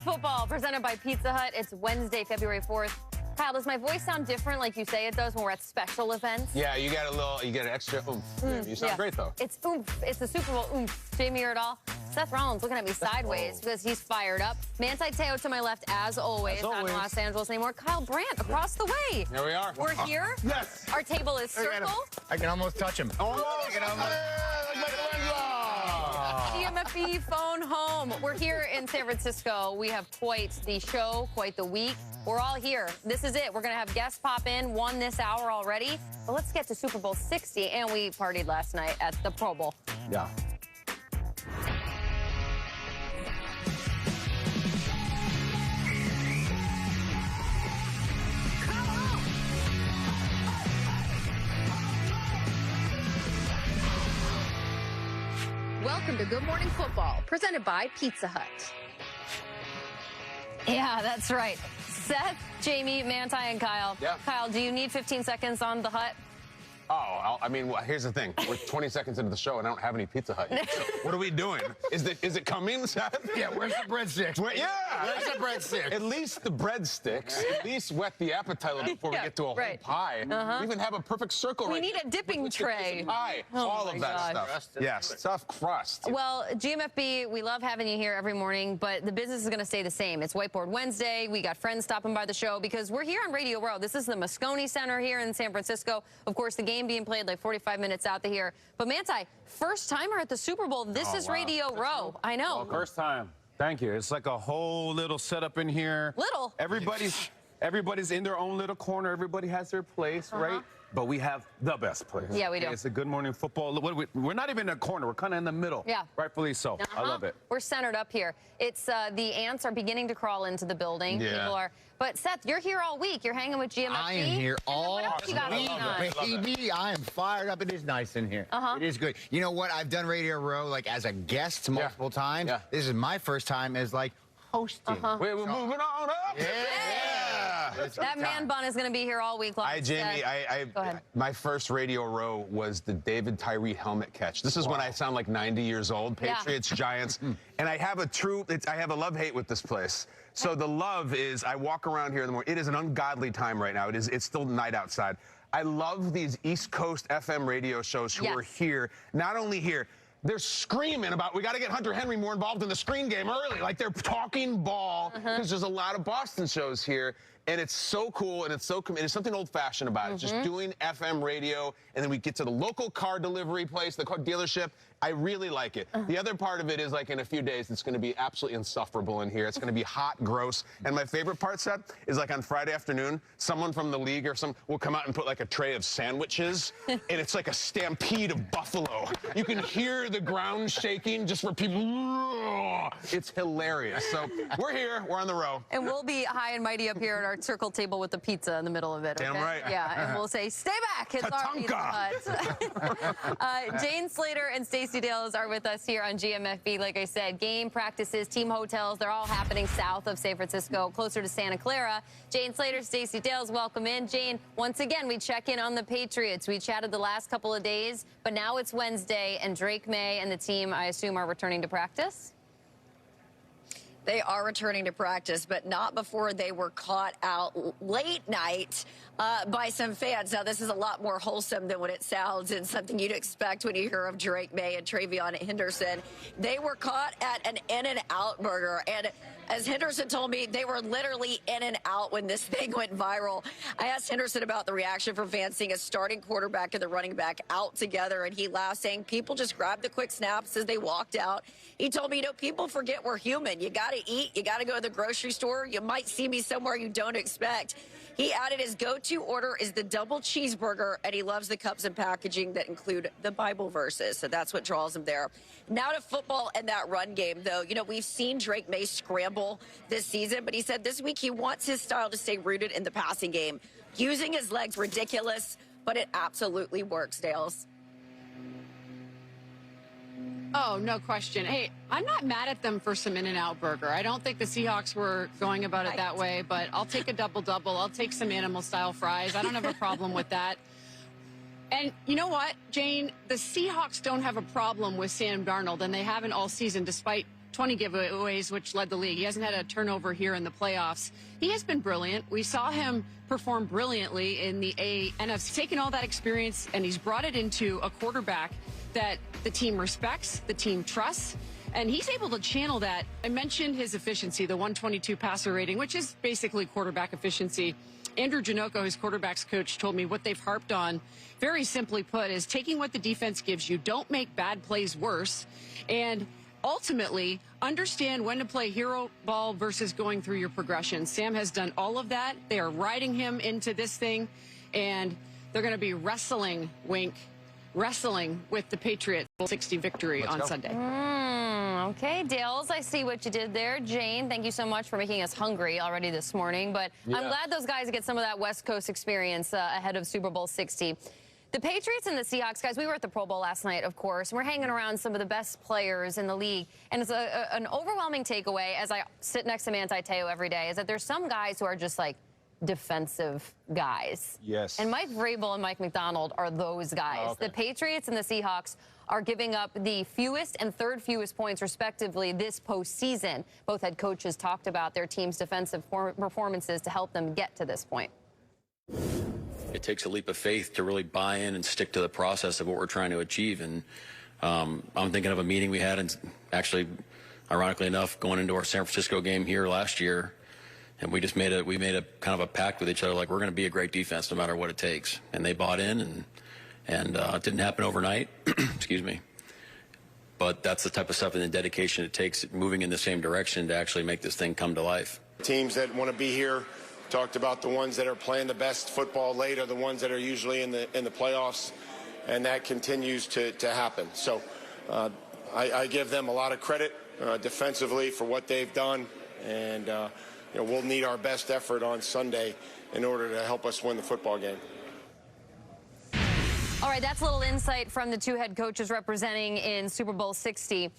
Football presented by Pizza Hut. It's Wednesday, February 4th. Kyle, does my voice sound different like you say it does when we're at special events? Yeah, you get an extra oomph. You sound great, though. It's oomph. It's the Super Bowl oomph. Jamie Erdahl. Seth Rollins looking at me sideways because he's fired up. Manti Te'o to my left, as always. Not in Los Angeles anymore. Kyle Brandt across the way. Here we are. We're here. Yes. Our table is circle. I can almost touch him. GMFB phone home. We're here in San Francisco. We have quite the show, quite the week. We're all here. This is it. We're going to have guests pop in. One this hour already. But let's get to Super Bowl 60. And we partied last night at the Pro Bowl. Yeah. Welcome to Good Morning Football, presented by Pizza Hut. Yeah, that's right. Seth, Jamie, Manti, and Kyle. Yeah. Kyle, do you need 15 seconds on the Hut? Oh, I mean, well, here's the thing. We're 20 seconds into the show, and I don't have any Pizza Hut yet. So what are we doing? Is it coming, Seth? Yeah, where's the breadsticks? Yeah. Where's the breadsticks? At least the breadsticks. At least wet the appetite a little before we get to a whole pie. We even have a perfect circle We right need a dipping tray. Pie. Oh all my of that God. stuff. Yes, stuffed crust. Well, GMFB, we love having you here every morning, but the business is going to stay the same. It's Whiteboard Wednesday. We got friends stopping by the show because we're here on Radio Row. This is the Moscone Center here in San Francisco. Of course, the game being played like 45 minutes out of here. But Manti, first timer at the Super Bowl. This is Radio Row. I know. Well, first time. Thank you. It's like a whole little setup in here. Little. Everybody's in their own little corner. Everybody has their place, right? But we have the best place. Yeah, we do. It's a Good Morning Football. We're not even in a corner. We're kind of in the middle. Yeah. Rightfully so. I love it. We're centered up here. It's the ants are beginning to crawl into the building. Yeah. People are. But Seth, you're here all week. You're hanging with GMFB. I am here all What else you got week, going on? baby. I am fired up. It is nice in here. It is good. You know what? I've done Radio Row like as a guest multiple times. Yeah. This is my first time as like hosting. We're moving on up. Yeah. That man bun is going to be here all week long. Jamie, Go ahead. my first Radio Row was the David Tyree helmet catch. This is when I sound like 90 years old. Patriots, Giants. And I have I have a love-hate with this place. So the love is I walk around here in the morning. It is an ungodly time right now. It's still night outside. I love these East Coast FM radio shows who are here, not only here, they're screaming about, we got to get Hunter Henry more involved in the screen game early. Like, they're talking ball because there's a lot of Boston shows here. And it's so cool, and it's something old-fashioned about it. Just doing FM radio, and then we get to the local car delivery place, the car dealership. I really like it. The other part of it is, like, in a few days, it's going to be absolutely insufferable in here. It's going to be hot, gross. And my favorite part, Seth, is, like, on Friday afternoon, someone from the league or some will come out and put, like, a tray of sandwiches, and it's like a stampede of buffalo. You can hear the ground shaking just for people. It's hilarious. So we're here. We're on the row. And we'll be high and mighty up here at our circle table with the pizza in the middle of it. Okay? Damn right. Yeah, and we'll say, stay back. It's our Pizza Hut. Jane Slater and Stacey Dales are with us here on GMFB. Like I said, game practices, team hotels, they're all happening south of San Francisco, closer to Santa Clara. Jane Slater, Stacey Dales, welcome in. Jane, once again, we check in on the Patriots. We chatted the last couple of days, but now it's Wednesday, and Drake May and the team, I assume, are returning to practice? They are returning to practice, but not before they were caught out late night by some fans. Now, this is a lot more wholesome than what it sounds and something you'd expect when you hear of Drake May and Travion Henderson. They were caught at an In-N-Out burger, and as Henderson told me, they were literally in and out when this thing went viral. I asked Henderson about the reaction from fans seeing a starting quarterback and the running back out together, and he laughed, saying people just grabbed the quick snaps as they walked out. He told me, you know, people forget we're human. You got to eat. You got to go to the grocery store. You might see me somewhere you don't expect. He added his go-to order is the double cheeseburger, and he loves the cups and packaging that include the Bible verses. So that's what draws him there. Now to football and that run game, though. You know, we've seen Drake May scramble this season, but he said this week he wants his style to stay rooted in the passing game. Using his legs, ridiculous, but it absolutely works, Dales. Oh, no question. Hey, I'm not mad at them for some In-N-Out burger. I don't think the Seahawks were going about it that way, but I'll take a double-double. I'll take some animal-style fries. I don't have a problem with that. And you know what, Jane? The Seahawks don't have a problem with Sam Darnold, and they haven't all season, despite 20 giveaways, which led the league. He hasn't had a turnover here in the playoffs. He has been brilliant. We saw him perform brilliantly in the NFC. Taken all that experience, and he's brought it into a quarterback that the team respects, the team trusts, and he's able to channel that. I mentioned his efficiency, the 122 passer rating, which is basically quarterback efficiency. Andrew Janocko, his quarterback's coach, told me what they've harped on, very simply put, is taking what the defense gives you, don't make bad plays worse, and ultimately understand when to play hero ball versus going through your progression. Sam has done all of that. They are riding him into this thing, and they're going to be wrestling with the Patriots 60 victory on Sunday. Okay, Dales, I see what you did there. Jane, thank you so much for making us hungry already this morning. But I'm glad those guys get some of that West Coast experience ahead of Super Bowl 60. The Patriots and the Seahawks, guys, we were at the Pro Bowl last night, of course. We're hanging around some of the best players in the league. And it's an overwhelming takeaway, as I sit next to Manti Te'o every day, is that there's some guys who are just like defensive guys. Yes. And Mike Vrabel and Mike McDonald are those guys. Oh, okay. The Patriots and the Seahawks are giving up the fewest and third fewest points, respectively, this postseason. Both head coaches talked about their team's defensive performances to help them get to this point. It takes a leap of faith to really buy in and stick to the process of what we're trying to achieve. And I'm thinking of a meeting we had, and actually, ironically enough, going into our San Francisco game here last year, and we made a kind of a pact with each other, like we're going to be a great defense no matter what it takes. And they bought in, and it didn't happen overnight. Excuse me. But that's the type of stuff and the dedication it takes, moving in the same direction to actually make this thing come to life. Teams that want to be here, talked about the ones that are playing the best football late are the ones that are usually in the playoffs, and that continues to happen. So I give them a lot of credit defensively for what they've done, and we'll need our best effort on Sunday in order to help us win the football game. All right, that's a little insight from the two head coaches representing in Super Bowl 60.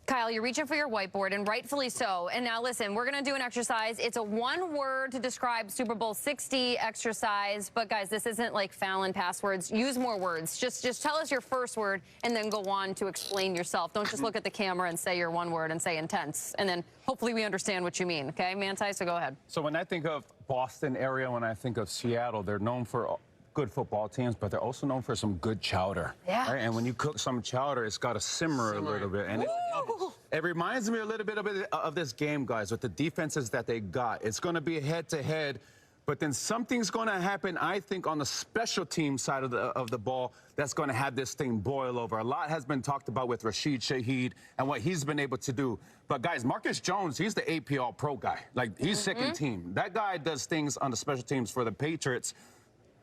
Kyle, you're reaching for your whiteboard, and rightfully so. And now, listen, we're going to do an exercise. It's a one-word to describe Super Bowl 60 exercise. But, guys, this isn't like Fallon passwords. Use more words. Just tell us your first word and then go on to explain yourself. Don't just look at the camera and say your one word and say intense. And then hopefully we understand what you mean, okay? Manti, so go ahead. So when I think of Boston area, when I think of Seattle, they're known for good football teams, but they're also known for some good chowder. Yeah. Right? And when you cook some chowder, it's got to simmer a little bit. And it reminds me a little bit of this game, guys, with the defenses that they got. It's going to be head-to-head, but then something's going to happen, I think, on the special team side of the ball that's going to have this thing boil over. A lot has been talked about with Rashid Shaheed and what he's been able to do. But, guys, Marcus Jones, he's the AP All-Pro guy. Like, he's second team. That guy does things on the special teams for the Patriots.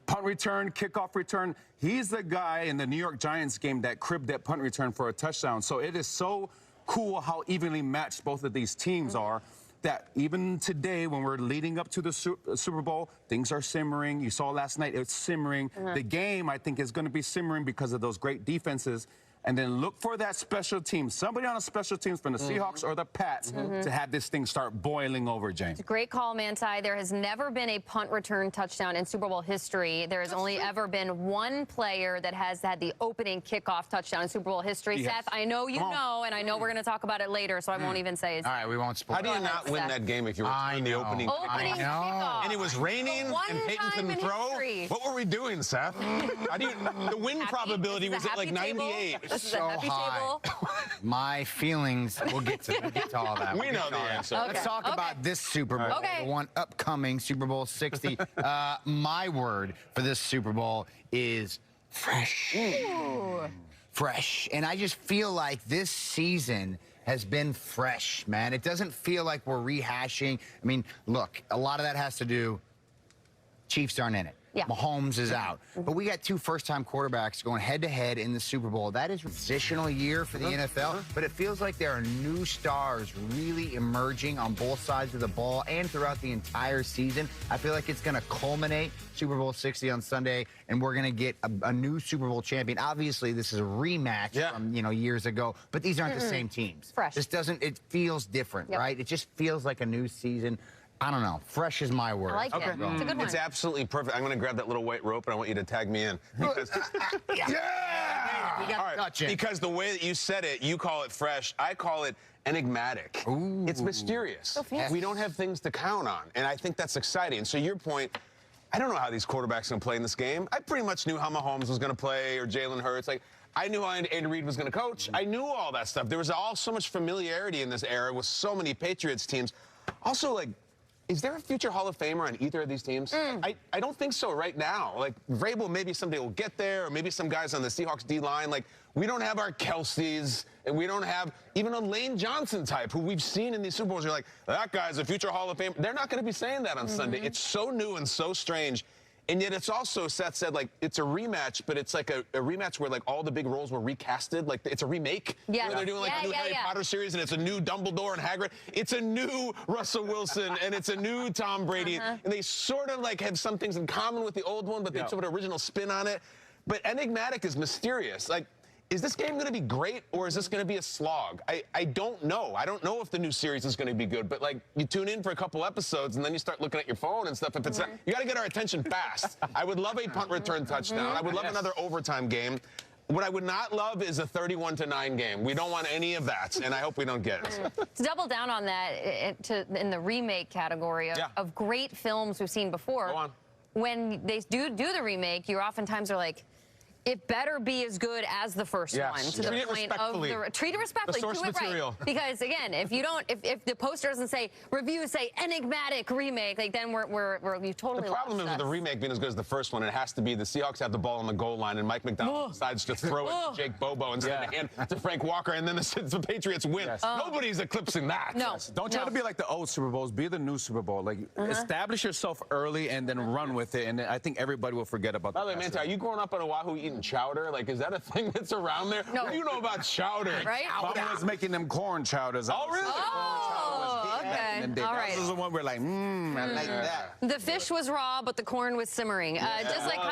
Punt return, kickoff return. He's the guy in the New York Giants game that cribbed that punt return for a touchdown. So it is so cool how evenly matched both of these teams are, that even today when we're leading up to the Super Bowl, things are simmering. You saw last night, it's simmering. The game, I think, is going to be simmering because of those great defenses. And then look for that special team, somebody on a special teams from the Seahawks or the Pats to have this thing start boiling over, James. Great call, Manti. There has never been a punt return touchdown in Super Bowl history. There has only ever been one player that has had the opening kickoff touchdown in Super Bowl history. Yes. Seth, I know you know, and I know we're going to talk about it later, so I won't even say his All right, we won't spoil How do you it. not win that game if you return the opening Opening kickoff? kickoff. And it was raining, and Peyton couldn't throw? What were we doing, Seth? The win probability was at like 98. This is So a happy high. table. My feelings, we'll get to all that. We know the answer. Okay. Let's talk about this Super Bowl, Okay. the one upcoming Super Bowl 60. My word for this Super Bowl is fresh. Fresh. And I just feel like this season has been fresh, man. It doesn't feel like we're rehashing. I mean, look, a lot of that has to do, Chiefs aren't in it. Yeah. Mahomes is out. But we got two first-time quarterbacks going head-to-head in the Super Bowl. That is a transitional year for the NFL, but it feels like there are new stars really emerging on both sides of the ball and throughout the entire season. I feel like it's going to culminate Super Bowl 60 on Sunday, and we're going to get a new Super Bowl champion. Obviously, this is a rematch from, years ago, but these aren't the same teams. Fresh. This doesn't, it feels different, right? It just feels like a new season. I don't know. Fresh is my word. I like it. It's a good one. It's absolutely perfect. I'm going to grab that little white rope, and I want you to tag me in. Because, You got to touch it. Because the way that you said it, you call it fresh. I call it enigmatic. Ooh. It's mysterious. So fancy. We don't have things to count on, and I think that's exciting. So your point, I don't know how these quarterbacks are going to play in this game. I pretty much knew how Mahomes was going to play or Jalen Hurts. Like, I knew how Andy Reid was going to coach. I knew all that stuff. There was so much familiarity in this era with so many Patriots teams. Also, like, is there a future Hall of Famer on either of these teams? I don't think so right now. Like, Vrabel maybe someday will get there, or maybe some guys on the Seahawks D-line. Like, we don't have our Kelseys, and we don't have even a Lane Johnson type who we've seen in these Super Bowls. You're like, that guy's a future Hall of Famer. They're not going to be saying that on Sunday. It's so new and so strange. And yet it's also, Seth said, like, it's a rematch, but it's like a rematch where, like, all the big roles were recasted. Like, it's a remake. Yeah. Where they're doing, like, a new Harry Potter series, and it's a new Dumbledore and Hagrid. It's a new Russell Wilson, and it's a new Tom Brady. And they sort of, like, have some things in common with the old one, but they put an original spin on it. But enigmatic is mysterious. Like, is this game going to be great, or is this going to be a slog? I don't know. I don't know if the new series is going to be good, but, like, you tune in for a couple episodes, and then you start looking at your phone and stuff. If it's not, you got to get our attention fast. I would love a punt return touchdown. I would love another overtime game. What I would not love is a 31-9 game. We don't want any of that, and I hope we don't get it. To double down on that, in the remake category of great films we've seen before, Go on. when they do the remake, you oftentimes are like, it better be as good as the first one. To Treat the it point respectfully. of treat it respectfully. The source Do it material. right. Because again, if you don't, if the poster doesn't say reviews say enigmatic remake, like then we've totally The problem is lost with the us. remake being as good as the first one, it has to be the Seahawks have the ball on the goal line, and Mike McDonald decides to throw it to Jake Bobo instead of hand to Frank Walker, and then the Patriots win. Nobody's eclipsing that. No. Don't try to be like the old Super Bowls. Be the new Super Bowl. Like, establish yourself early and then run with it, and I think everybody will forget about that. By the way, Manta, are you growing up on Oahu eating chowder? Like, is that a thing that's around there? No. What do you know about chowder? Right? Mama was making them corn chowders. Oh, really? Oh, okay. All right. That was the one we're like, I like that. The fish was raw, but the corn was simmering. Just like